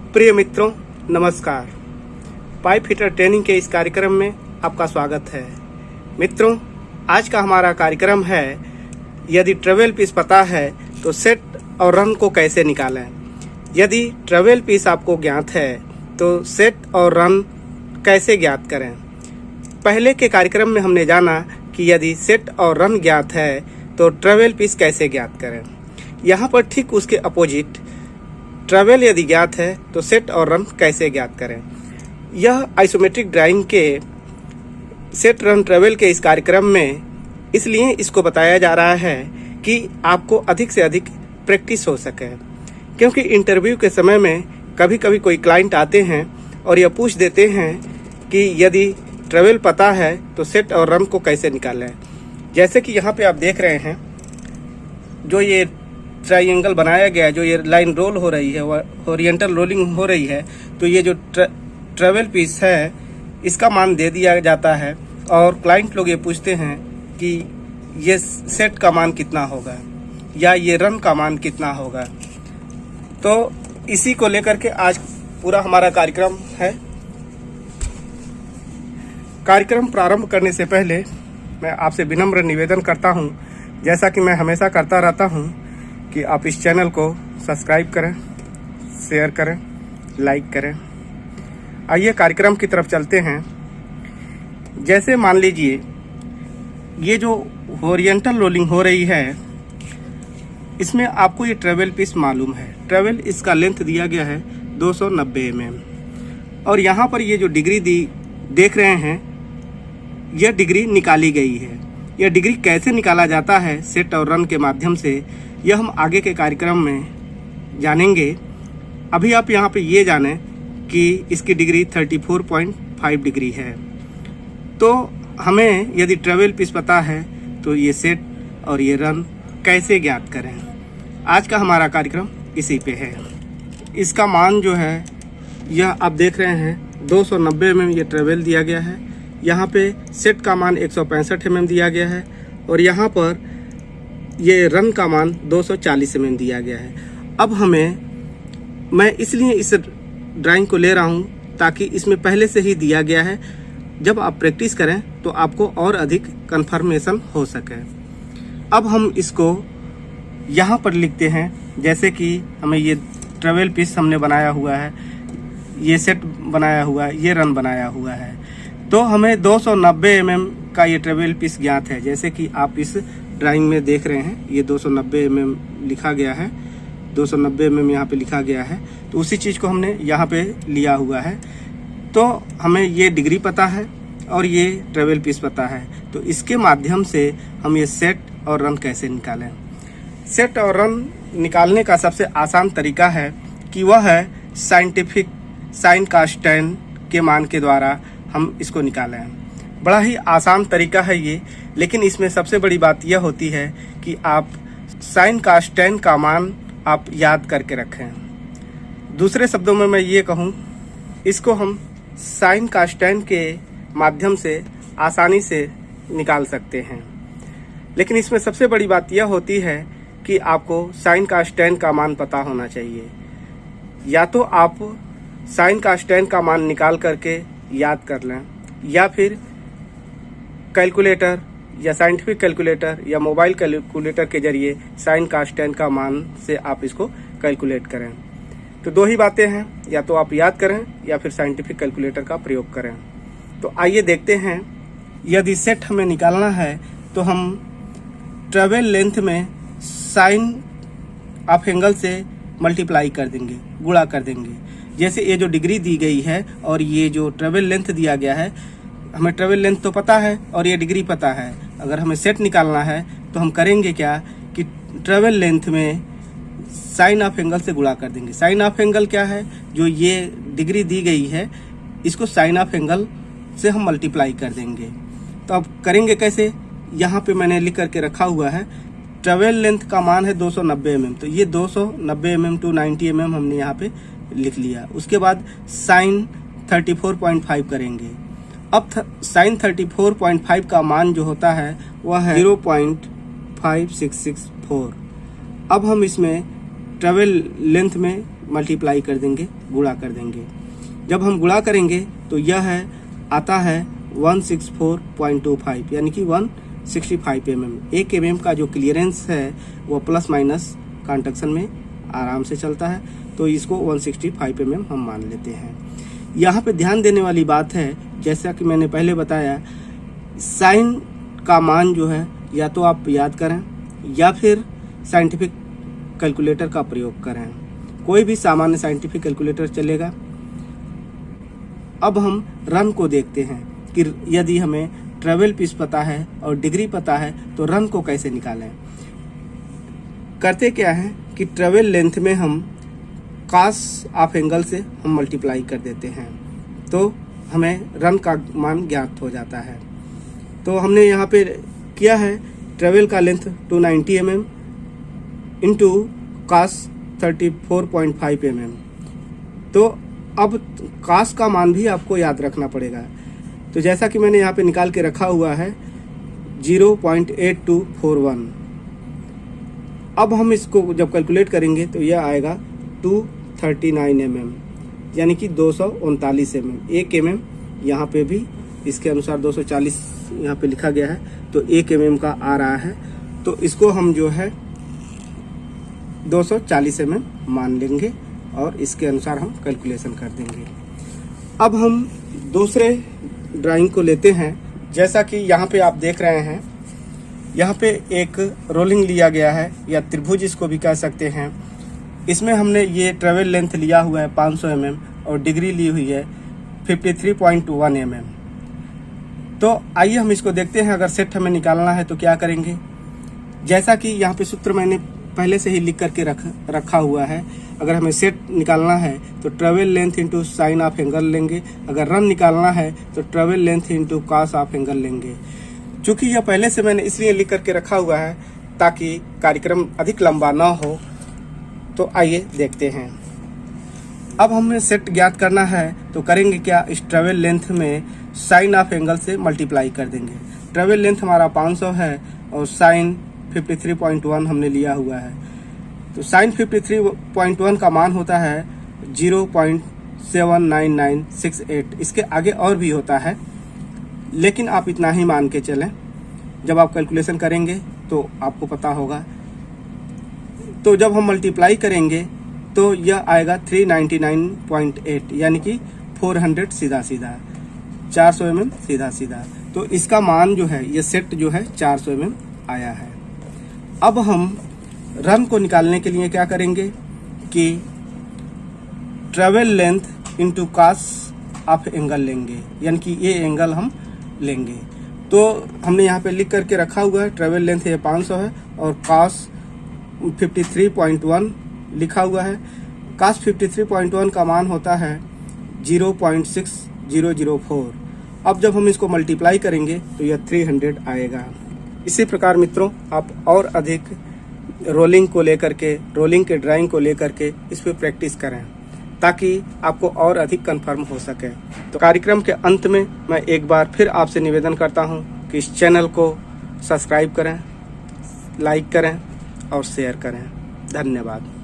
प्रिय मित्रों, नमस्कार। पाइप फिटर ट्रेनिंग के इस कार्यक्रम में आपका स्वागत है। मित्रों, आज का हमारा कार्यक्रम है, यदि ट्रेवल पीस पता है तो सेट और रन को कैसे निकालें। यदि ट्रेवल पीस आपको ज्ञात है तो सेट और रन कैसे ज्ञात करें। पहले के कार्यक्रम में हमने जाना कि यदि सेट और रन ज्ञात है तो ट्रेवल पीस कैसे ज्ञात करें। यहाँ पर ठीक उसके अपोजिट, ट्रेवल यदि ज्ञात है तो सेट और रन कैसे ज्ञात करें। यह आइसोमेट्रिक ड्राइंग के सेट रन ट्रेवल के इस कार्यक्रम में इसलिए इसको बताया जा रहा है कि आपको अधिक से अधिक प्रैक्टिस हो सके, क्योंकि इंटरव्यू के समय में कभी कभी कोई क्लाइंट आते हैं और यह पूछ देते हैं कि यदि ट्रेवल पता है तो सेट और रन को कैसे निकालें। जैसे कि यहाँ पे आप देख रहे हैं, जो ये ट्राइंगल बनाया गया है, जो ये लाइन रोल हो रही है, ओरिएंटल रोलिंग हो रही है, तो ये जो ट्रेवल पीस है इसका मान दे दिया जाता है और क्लाइंट लोग ये पूछते हैं कि ये सेट का मान कितना होगा या ये रन का मान कितना होगा। तो इसी को लेकर के आज पूरा हमारा कार्यक्रम है। कार्यक्रम प्रारंभ करने से पहले मैं आपसे विनम्र निवेदन करता हूं, जैसा कि मैं हमेशा करता रहता हूं, कि आप इस चैनल को सब्सक्राइब करें, शेयर करें, लाइक करें। आइए कार्यक्रम की तरफ चलते हैं। जैसे मान लीजिए ये जो ओरिएंटल रोलिंग हो रही है, इसमें आपको ये ट्रेवल पीस मालूम है। ट्रेवल इसका लेंथ दिया गया है 290 mm और यहाँ पर ये जो डिग्री देख रहे हैं, यह डिग्री निकाली गई है। यह डिग्री कैसे निकाला जाता है सेट और रन के माध्यम से, यह हम आगे के कार्यक्रम में जानेंगे। अभी आप यहाँ पे ये जानें कि इसकी डिग्री 34.5 डिग्री है। तो हमें यदि ट्रेवल पीस पता है तो ये सेट और ये रन कैसे ज्ञात करें। आज का हमारा कार्यक्रम इसी पे है। इसका मान जो है, यह आप देख रहे हैं 290 mm ये ट्रेवल दिया गया है। यहाँ पे सेट का मान 165 mm दिया गया है और यहाँ पर ये रन का मान 240 mm दिया गया है। अब मैं इसलिए इस ड्राइंग को ले रहा हूँ ताकि इसमें पहले से ही दिया गया है। जब आप प्रैक्टिस करें तो आपको और अधिक कंफर्मेशन हो सके। अब हम इसको यहाँ पर लिखते हैं। जैसे कि हमें ये ट्रेवल पीस हमने बनाया हुआ है, ये सेट बनाया हुआ है, ये रन बनाया हुआ है, तो हमें 290 mm का ये ट्रेवल पीस ज्ञात है। जैसे कि आप इस ड्राइंग में देख रहे हैं, ये 290 mm लिखा गया है, 290 mm यहाँ पे लिखा गया है। तो उसी चीज़ को हमने यहाँ पे लिया हुआ है। तो हमें ये डिग्री पता है और ये ट्रेवल पीस पता है, तो इसके माध्यम से हम ये सेट और रन कैसे निकालें। सेट और रन निकालने का सबसे आसान तरीका है कि वह है साइंटिफिक साइन कास tan के मान के द्वारा हम इसको निकालें। बड़ा ही आसान तरीका है ये, लेकिन इसमें सबसे बड़ी बात यह होती है कि आप साइन कास tan का मान आप याद करके रखें। दूसरे शब्दों में मैं ये कहूँ, इसको हम साइन कास tan के माध्यम से आसानी से निकाल सकते हैं। लेकिन इसमें सबसे बड़ी बात यह होती है कि आपको साइन कास tan का मान पता होना चाहिए। या तो आप साइन कास tan का मान निकाल करके याद कर लें, या फिर कैलकुलेटर या साइंटिफिक कैलकुलेटर या मोबाइल कैलकुलेटर के जरिए साइन कास tan का मान से आप इसको कैलकुलेट करें। तो दो ही बातें हैं, या तो आप याद करें या फिर साइंटिफिक कैलकुलेटर का प्रयोग करें। तो आइए देखते हैं। यदि सेट हमें निकालना है तो हम ट्रेवल लेंथ में साइन ऑफ एंगल से मल्टीप्लाई कर देंगे, गुणा कर देंगे। जैसे ये जो डिग्री दी गई है और ये जो ट्रेवल लेंथ दिया गया है, हमें ट्रेवल लेंथ तो पता है और ये डिग्री पता है। अगर हमें सेट निकालना है तो हम करेंगे क्या कि ट्रेवल लेंथ में साइन ऑफ एंगल से गुणा कर देंगे। साइन ऑफ एंगल क्या है? जो ये डिग्री दी गई है, इसको साइन ऑफ एंगल से हम मल्टीप्लाई कर देंगे। तो अब करेंगे कैसे? यहाँ पे मैंने लिख करके रखा हुआ है, ट्रेवल लेंथ का मान है 290 mm, तो ये 290 mm टू 90 mm हमने यहाँ पे लिख लिया। उसके बाद साइन 34.5 करेंगे। अब साइन 34.5 का मान जो होता है वह है 0.5664। अब हम इसमें ट्रेवल लेंथ में मल्टीप्लाई कर देंगे, गुणा कर देंगे। जब हम गुणा करेंगे तो यह आता है 164.25 यानी कि 165 mm। 1 mm का जो क्लियरेंस है वो प्लस माइनस कंडक्शन में आराम से चलता है, तो इसको 165 mm हम मान लेते हैं। यहाँ पे ध्यान देने वाली बात है, जैसा कि मैंने पहले बताया, साइन का मान जो है या तो आप याद करें या फिर साइंटिफिक कैलकुलेटर का प्रयोग करें। कोई भी सामान्य साइंटिफिक कैलकुलेटर चलेगा। अब हम रन को देखते हैं कि यदि हमें ट्रेवल पीस पता है और डिग्री पता है तो रन को कैसे निकालें। करते क्या है कि ट्रेवल लेंथ में हम कॉस ऑफ एंगल से हम मल्टीप्लाई कर देते हैं, तो हमें रन का मान ज्ञात हो जाता है। तो हमने यहाँ पे किया है ट्रेवल का length 290 mm into cos 34.5 mm। तो अब कॉस का मान भी आपको याद रखना पड़ेगा। तो जैसा कि मैंने यहाँ पे निकाल के रखा हुआ है 0.8241। अब हम इसको जब कैलकुलेट करेंगे तो यह आएगा 239 mm यानी कि 239 mm। 1 mm यहाँ पे भी इसके अनुसार 240 यहाँ पे लिखा गया है, तो 1 mm का आ रहा है, तो इसको हम जो है 240 mm मान लेंगे और इसके अनुसार हम कैलकुलेशन कर देंगे। अब हम दूसरे ड्राइंग को लेते हैं। जैसा कि यहाँ पे आप देख रहे हैं, यहाँ पे एक रोलिंग लिया गया है या त्रिभुज इसको भी कह सकते हैं। इसमें हमने ये ट्रेवल लेंथ लिया हुआ है 500 mm और डिग्री ली हुई है 53.1 mm। तो आइए हम इसको देखते हैं। अगर सेट हमें निकालना है तो क्या करेंगे। जैसा कि यहाँ पे सूत्र मैंने पहले से ही लिख करके रखा हुआ है। अगर हमें सेट निकालना है तो travel length into sine of angle लेंगे। अगर रन निकालना है तो travel length into cos of angle लेंगे। चूंकि यह पहले से मैंने इसलिए लिख करके रखा हुआ है ताकि कार्यक्रम अधिक लंबा ना हो। तो आइए देखते हैं। अब हमें सेट ज्ञात करना है तो करेंगे क्या, इस ट्रेवल लेंथ में साइन ऑफ एंगल से मल्टीप्लाई कर देंगे। ट्रेवल लेंथ हमारा 500 है और साइन 53.1 हमने लिया हुआ है, तो साइन 53.1 का मान होता है 0.79968। इसके आगे और भी होता है, लेकिन आप इतना ही मान के चलें। जब आप कैलकुलेशन करेंगे तो आपको पता होगा। तो जब हम मल्टीप्लाई करेंगे तो यह आएगा 399.8 यानी कि 400 सीधा सीधा, 400 mm सीधा सीधा। तो इसका मान जो है, ये सेट जो है 400 mm आया है। अब हम रन को निकालने के लिए क्या करेंगे कि travel length into cos of angle लेंगे, यानी कि ये एंगल हम लेंगे। तो हमने यहाँ पे लिख करके रखा हुआ है ट्रेवल लेंथ ये 500 है और कॉस 53.1 लिखा हुआ है। कॉस 53.1 का मान होता है 0.6004। अब जब हम इसको मल्टीप्लाई करेंगे तो यह 300 आएगा। इसी प्रकार मित्रों, आप और अधिक रोलिंग को लेकर के, रोलिंग के ड्राइंग को लेकर के इस पे प्रैक्टिस करें ताकि आपको और अधिक कंफर्म हो सके। तो कार्यक्रम के अंत में मैं एक बार फिर आपसे निवेदन करता हूं कि इस चैनल को सब्सक्राइब करें, लाइक करें और शेयर करें। धन्यवाद।